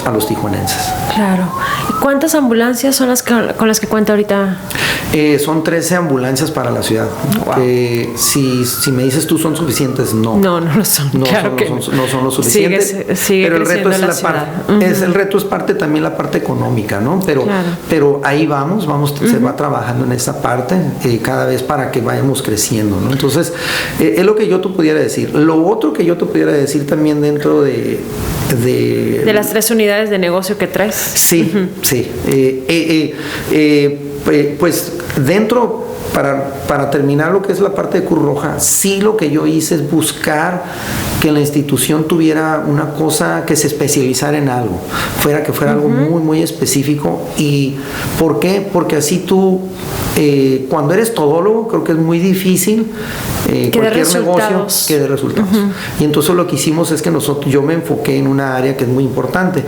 a los tijuanenses. Claro. ¿Y cuántas ambulancias son con las que cuenta ahorita? Son 13 ambulancias para la ciudad. Wow. Si me dices tú, ¿son suficientes? No. No lo son. No, claro no son lo suficiente. Sigue pero el reto es la parte. El reto es también la parte económica, ¿no? Pero ahí vamos, se va trabajando en esa parte cada vez para que vayamos creciendo, ¿no? Entonces, es lo que yo te pudiera decir. Lo otro que yo te pudiera decir también dentro de las 3 unidades de negocio que traes. Sí, sí. Pues dentro, para terminar lo que es la parte de Cruz Roja, sí, lo que yo hice es buscar que la institución tuviera una cosa que se especializara en algo, que fuera algo muy, muy específico. ¿Y por qué? Porque así tú, cuando eres todólogo, creo que es muy difícil cualquier negocio que dé resultados. Y entonces lo que hicimos es que yo me enfoqué en una área que es muy importante,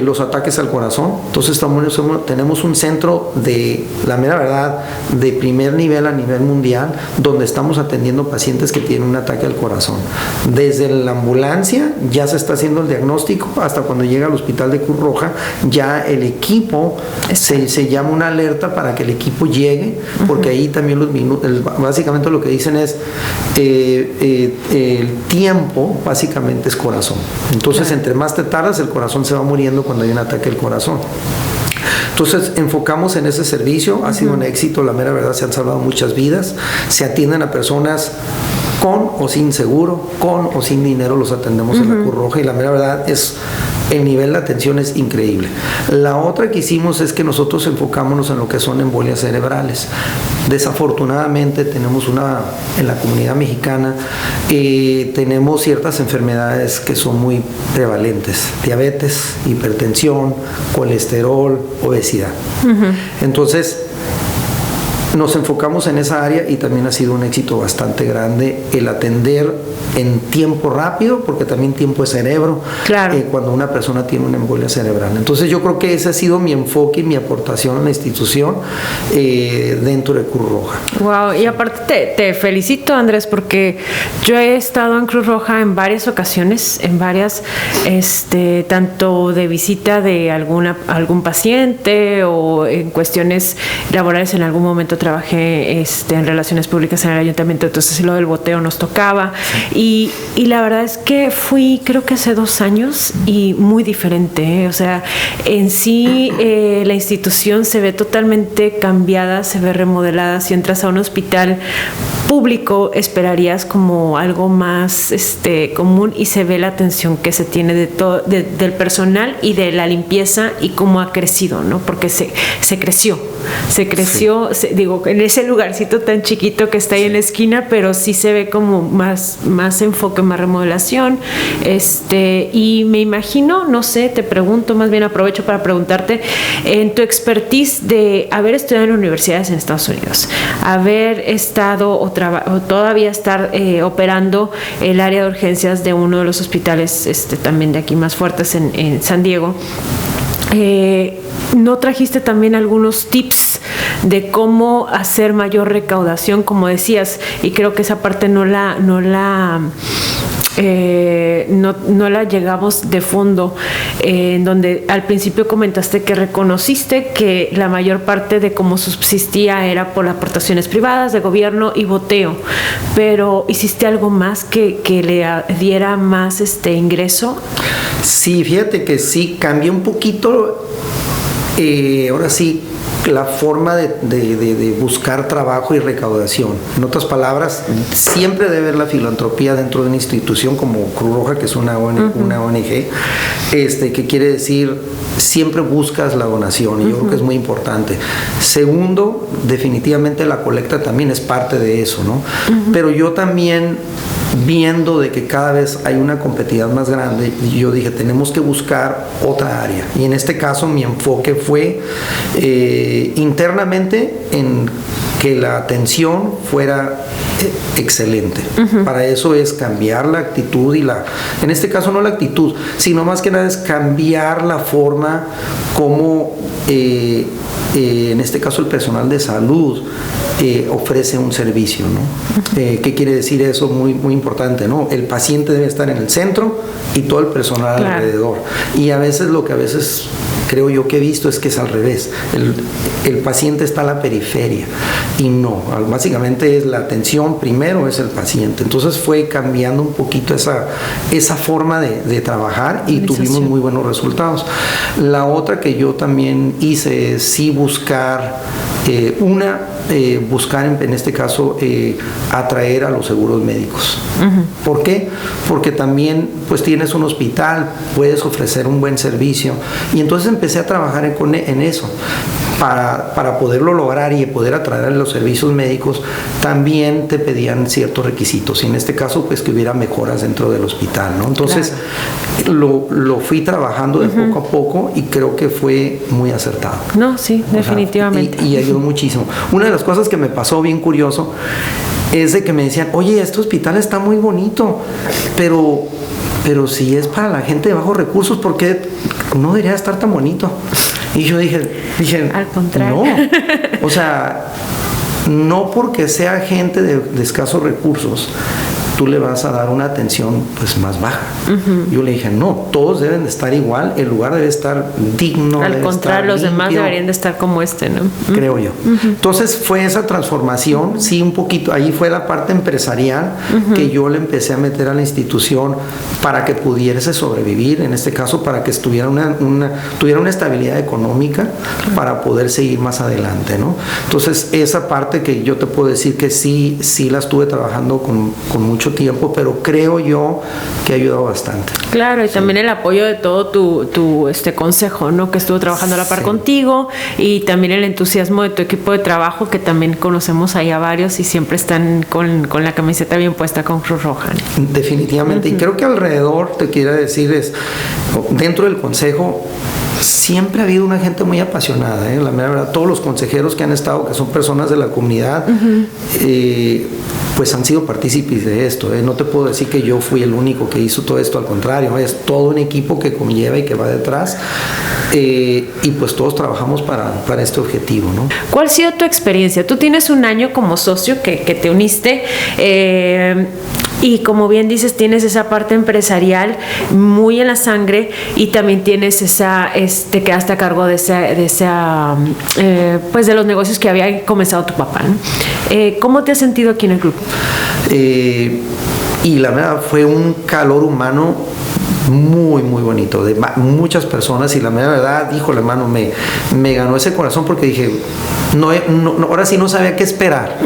los ataques al corazón. Entonces tenemos un centro de, la mera verdad, de primer nivel a nivel mundial, donde estamos atendiendo pacientes que tienen un ataque al corazón. Desde la ambulancia ya se está haciendo el diagnóstico, hasta cuando llega al hospital de Cruz Roja, ya el equipo se llama una alerta para que el equipo llegue, porque ahí también básicamente lo que dicen es el tiempo básicamente es corazón. Entonces, entre más te tardas, el corazón se va muriendo cuando hay un ataque al corazón. Entonces enfocamos en ese servicio, ha sido un éxito, la mera verdad, se han salvado muchas vidas, se atienden a personas con o sin seguro, con o sin dinero, los atendemos en la Cruz Roja, y la mera verdad es, el nivel de atención es increíble. La otra que hicimos es que nosotros enfocámonos en lo que son embolias cerebrales. Desafortunadamente tenemos en la comunidad mexicana, tenemos ciertas enfermedades que son muy prevalentes: diabetes, hipertensión, colesterol, obesidad. Entonces, nos enfocamos en esa área y también ha sido un éxito bastante grande el atender en tiempo rápido, porque también tiempo es cerebro, cuando una persona tiene una embolia cerebral. Entonces yo creo que ese ha sido mi enfoque y mi aportación a la institución dentro de Cruz Roja. Wow, y aparte te felicito, Andrés, porque yo he estado en Cruz Roja en varias ocasiones, tanto de visita de algún paciente o en cuestiones laborales. En algún momento trabajé en relaciones públicas en el ayuntamiento, entonces lo del boteo nos tocaba. Y la verdad es que fui, creo que hace 2 años, y muy diferente, O sea, en sí la institución se ve totalmente cambiada, se ve remodelada. Si entras a un hospital público, esperarías como algo más común, y se ve la atención que se tiene del personal y de la limpieza, y cómo ha crecido, ¿no? Porque se creció, en ese lugarcito tan chiquito que está ahí en la esquina, pero sí se ve como más enfoque, más remodelación, y me imagino, no sé, te pregunto, más bien aprovecho para preguntarte, en tu expertise de haber estudiado en universidades en Estados Unidos, haber estado o todavía estar operando el área de urgencias de uno de los hospitales también de aquí más fuertes en San Diego, ¿no trajiste también algunos tips de cómo hacer mayor recaudación, como decías? Y creo que esa parte no la llegamos de fondo, en donde al principio comentaste que reconociste que la mayor parte de cómo subsistía era por aportaciones privadas, de gobierno y boteo, pero ¿hiciste algo más que le diera más ingreso? Sí, fíjate que sí, cambié un poquito, ahora sí, la forma de buscar trabajo y recaudación. En otras palabras, siempre debe haber la filantropía dentro de una institución como Cruz Roja, que es una ONG, que quiere decir siempre buscas la donación, y yo creo que es muy importante. Segundo, definitivamente la colecta también es parte de eso, ¿no? Pero yo también, viendo de que cada vez hay una competitividad más grande, yo dije, tenemos que buscar otra área. Y en este caso mi enfoque fue internamente en que la atención fuera excelente. Para eso es cambiar la actitud en este caso no la actitud, sino más que nada es cambiar la forma como en este caso el personal de salud ofrece un servicio, ¿no? ¿Qué quiere decir eso? Muy, muy importante, ¿no? El paciente debe estar en el centro y todo el personal alrededor. Y a veces lo que a veces creo yo que he visto es que es al revés. El paciente está a la periferia y no, básicamente es la atención primero es el paciente. Entonces fue cambiando un poquito esa forma de trabajar y tuvimos muy buenos resultados. La otra que yo también hice es sí buscar buscar en este caso atraer a los seguros médicos. ¿Por qué? Porque también pues tienes un hospital, puedes ofrecer un buen servicio, y entonces empecé a trabajar en eso. Para poderlo lograr y poder atraer a los servicios médicos, también te pedían ciertos requisitos, y en este caso pues que hubiera mejoras dentro del hospital, ¿no? Entonces lo fui trabajando de poco a poco y creo que fue muy acertado. No, sí, definitivamente. Y ayudó muchísimo. Una de las cosas que me pasó bien curioso es de que me decían, oye, este hospital está muy bonito, pero si es para la gente de bajos recursos, ¿por qué no debería estar tan bonito? Y yo dije, al contrario. No, o sea, no porque sea gente de escasos recursos, tú le vas a dar una atención pues más baja. Yo le dije, no, todos deben de estar igual, el lugar debe estar digno. Al contrario, los demás deberían de estar como ¿no? Creo yo. Entonces fue esa transformación, sí, un poquito, ahí fue la parte empresarial que yo le empecé a meter a la institución para que pudiese sobrevivir, en este caso para que tuviera una estabilidad económica para poder seguir más adelante, ¿no? Entonces esa parte que yo te puedo decir que sí la estuve trabajando con mucho tiempo, pero creo yo que ha ayudado bastante. Claro, y también el apoyo de todo tu consejo, ¿no? Que estuvo trabajando a la par contigo, y también el entusiasmo de tu equipo de trabajo, que también conocemos ahí a varios y siempre están con la camiseta bien puesta con Cruz Roja, ¿no? Definitivamente, y creo que alrededor, te quiero decir, dentro del consejo siempre ha habido una gente muy apasionada, la verdad, todos los consejeros que han estado, que son personas de la comunidad, pues han sido partícipes de esto. No te puedo decir que yo fui el único que hizo todo esto, al contrario, es todo un equipo que conlleva y que va detrás, y pues todos trabajamos para este objetivo, ¿no? ¿Cuál ha sido tu experiencia? Tú tienes un año como socio que te uniste, y como bien dices, tienes esa parte empresarial muy en la sangre, y también tienes te quedaste a cargo de pues de los negocios que había comenzado tu papá, ¿no? ¿Cómo te has sentido aquí en el club? Y la verdad fue un calor humano muy, muy bonito, de muchas personas, y la verdad, híjole, hermano, me ganó ese corazón, porque dije, no, ahora sí no sabía qué esperar.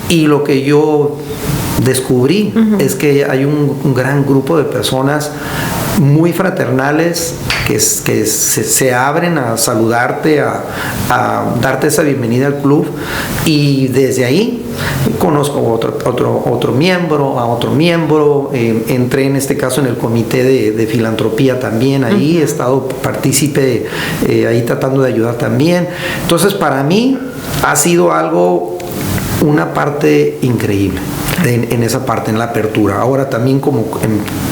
Y lo que yo descubrí es que hay un gran grupo de personas muy fraternales que se abren a saludarte, a darte esa bienvenida al club, y desde ahí conozco otro miembro, entré en este caso en el comité de filantropía también, ahí he estado partícipe, ahí tratando de ayudar también. Entonces para mí ha sido una parte increíble en esa parte, en la apertura. Ahora también como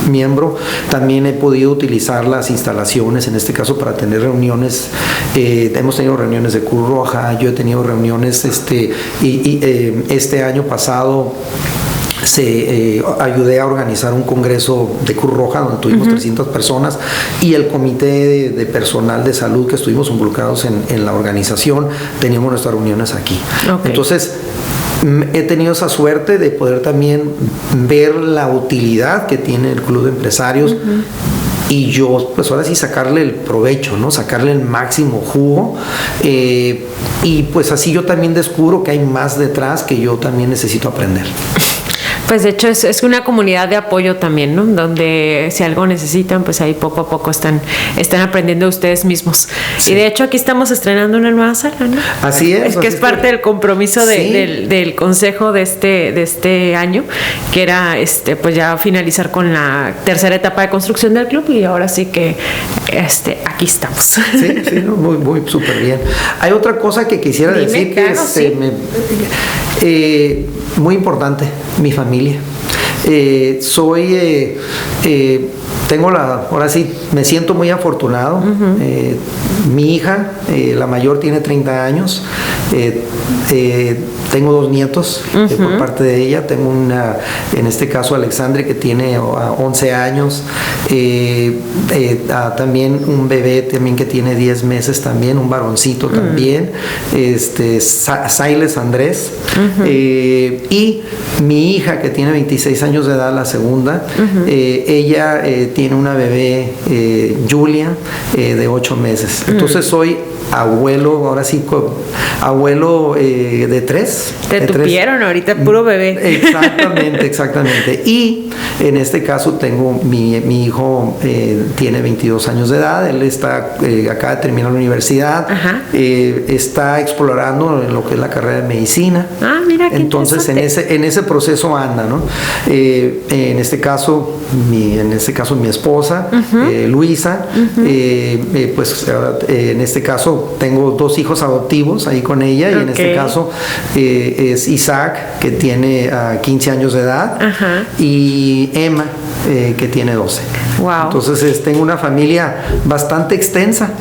miembro también he podido utilizar las instalaciones, en este caso para tener reuniones. Hemos tenido reuniones de Cruz Roja, yo he tenido reuniones este año pasado ayudé a organizar un congreso de Cruz Roja donde tuvimos 300 personas, y el comité de personal de salud que estuvimos involucrados en la organización, teníamos nuestras reuniones aquí. Entonces he tenido esa suerte de poder también ver la utilidad que tiene el Club de Empresarios y yo pues ahora sí sacarle el provecho, ¿no? Sacarle el máximo jugo, y pues así yo también descubro que hay más detrás que yo también necesito aprender. Pues de hecho es una comunidad de apoyo también, ¿no? Donde si algo necesitan, pues ahí poco a poco están aprendiendo ustedes mismos. Sí. Y de hecho aquí estamos estrenando una nueva sala, ¿no? Así es. Es que es parte del compromiso del consejo de este año, que era pues ya finalizar con la tercera etapa de construcción del club, y ahora sí que aquí estamos. Sí, no, muy súper bien. Hay otra cosa que quisiera decir, claro, que muy importante, mi familia. Ahora sí, me siento muy afortunado. Mi hija, la mayor, tiene 30 años. Tengo 2 nietos por parte de ella. Tengo en este caso, Alexandre, que tiene 11 años. También un bebé también que tiene 10 meses también, un varoncito también. Siles Andrés. Y mi hija, que tiene 26 años de edad, la segunda, ella tiene una bebé, Julia, de 8 meses. Entonces soy abuelo, ahora sí, abuelo de 3. Te tupieron ahorita, puro bebé. Exactamente. Y en este caso tengo mi hijo, tiene 22 años de edad. Él acaba de terminar la universidad. Está explorando en lo que es la carrera de medicina. Mira qué entonces en ese proceso anda, ¿no? En este caso mi esposa, Luisa, pues en este caso tengo 2 hijos adoptivos ahí con ella, y en este caso es Isaac, que tiene 15 años de edad, y Emma, que tiene 12. Wow. Entonces tengo una familia bastante extensa.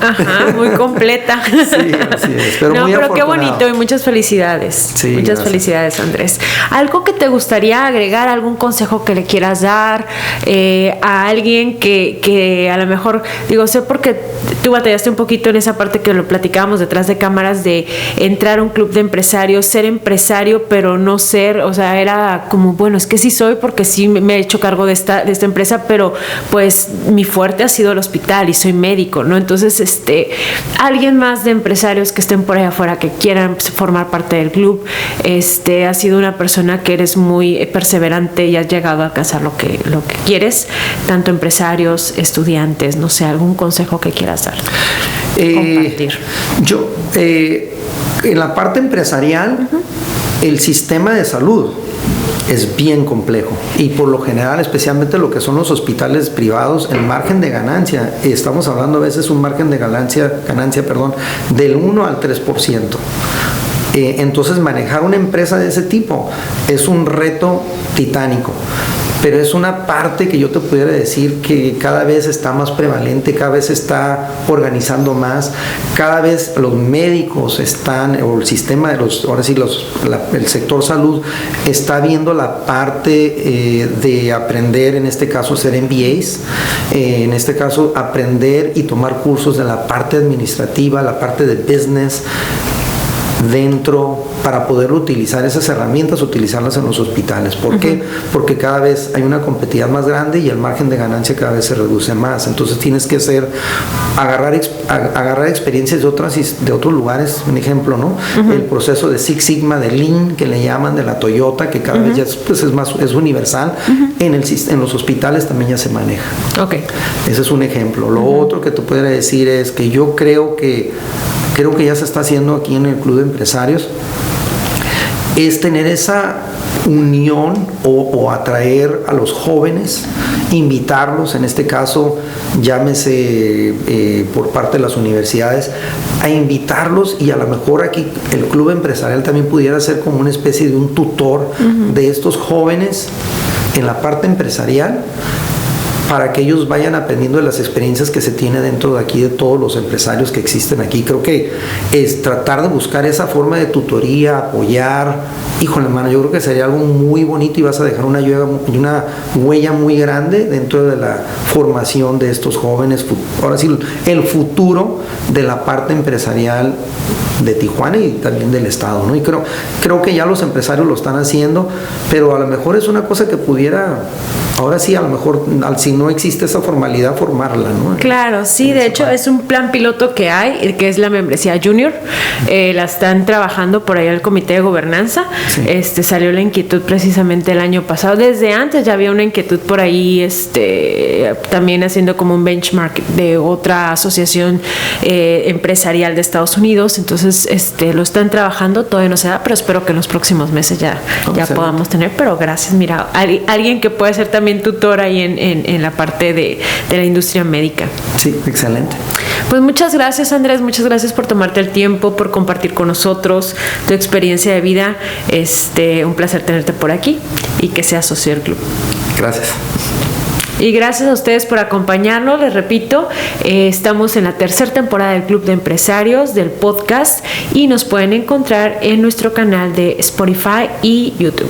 Muy completa. Sí, así es. Pero muy pero qué bonito, y muchas felicidades. Sí, muchas gracias. Felicidades, Andrés. ¿Algo que te gustaría agregar, algún consejo que le quieras dar a alguien que a lo mejor, sé porque tú batallaste un poquito en esa parte que lo platicábamos detrás de cámaras, de entrar a un club de empresarios, ser empresario, pero no ser, era como, bueno, es que sí soy porque sí me he hecho cargo de esta empresa, pero pues mi fuerte ha sido el hospital y soy médico, ¿no? Entonces, alguien más de empresarios que estén por allá afuera, que quieran formar parte del club, has sido una persona que eres muy perseverante y has llegado a alcanzar lo que quieres, tanto empresarios, estudiantes, no sé, algún consejo que quieras dar, compartir. Yo, en la parte empresarial, el sistema de salud es bien complejo, y por lo general, especialmente lo que son los hospitales privados, el margen de ganancia, estamos hablando a veces un margen de ganancia, del 1 al 3%. Entonces manejar una empresa de ese tipo es un reto titánico, pero es una parte que yo te pudiera decir que cada vez está más prevalente, cada vez se está organizando más, cada vez los médicos o el sistema de el sector salud está viendo la parte de aprender, en este caso ser MBAs, en este caso aprender y tomar cursos de la parte administrativa, la parte de business, para poder utilizar esas herramientas, utilizarlas en los hospitales. ¿Por qué? Porque cada vez hay una competitividad más grande y el margen de ganancia cada vez se reduce más. Entonces tienes que agarrar experiencias de otros lugares. Un ejemplo, ¿no? El proceso de Six Sigma, de Lean, que le llaman, de la Toyota, que cada vez ya es universal. En los hospitales también ya se maneja. Ese es un ejemplo. Lo otro que te pudiera decir es que yo creo que ya se está haciendo aquí en el Club de Empresarios, es tener esa unión o atraer a los jóvenes, invitarlos, en este caso llámese por parte de las universidades, a invitarlos, y a lo mejor aquí el Club Empresarial también pudiera ser como una especie de un tutor de estos jóvenes en la parte empresarial, para que ellos vayan aprendiendo de las experiencias que se tiene dentro de aquí, de todos los empresarios que existen aquí. Creo que es tratar de buscar esa forma de tutoría, apoyar. Híjole, hermano, yo creo que sería algo muy bonito, y vas a dejar una huella muy grande dentro de la formación de estos jóvenes. Ahora sí, el futuro de la parte empresarial de Tijuana y también del estado, ¿no? Y creo que ya los empresarios lo están haciendo, pero a lo mejor es una cosa que pudiera ahora sí, a lo mejor, si no existe esa formalidad, formarla, ¿no? Claro, sí, de hecho es un plan piloto que hay, que es la membresía junior. La están trabajando por ahí el comité de gobernanza. Sí. Salió la inquietud precisamente el año pasado. Desde antes ya había una inquietud por ahí, también haciendo como un benchmark de otra asociación empresarial de Estados Unidos. Entonces, lo están trabajando, todavía no se da, pero espero que en los próximos meses ya podamos tener. Pero gracias, mira, alguien que puede ser también tutor ahí en la parte de la industria médica. Sí, excelente. Pues muchas gracias, Andrés, muchas gracias por tomarte el tiempo, por compartir con nosotros tu experiencia de vida. Un placer tenerte por aquí y que seas socio del club. Gracias. Y gracias a ustedes por acompañarnos. Les repito, estamos en la tercera temporada del Club de Empresarios del podcast y nos pueden encontrar en nuestro canal de Spotify y YouTube.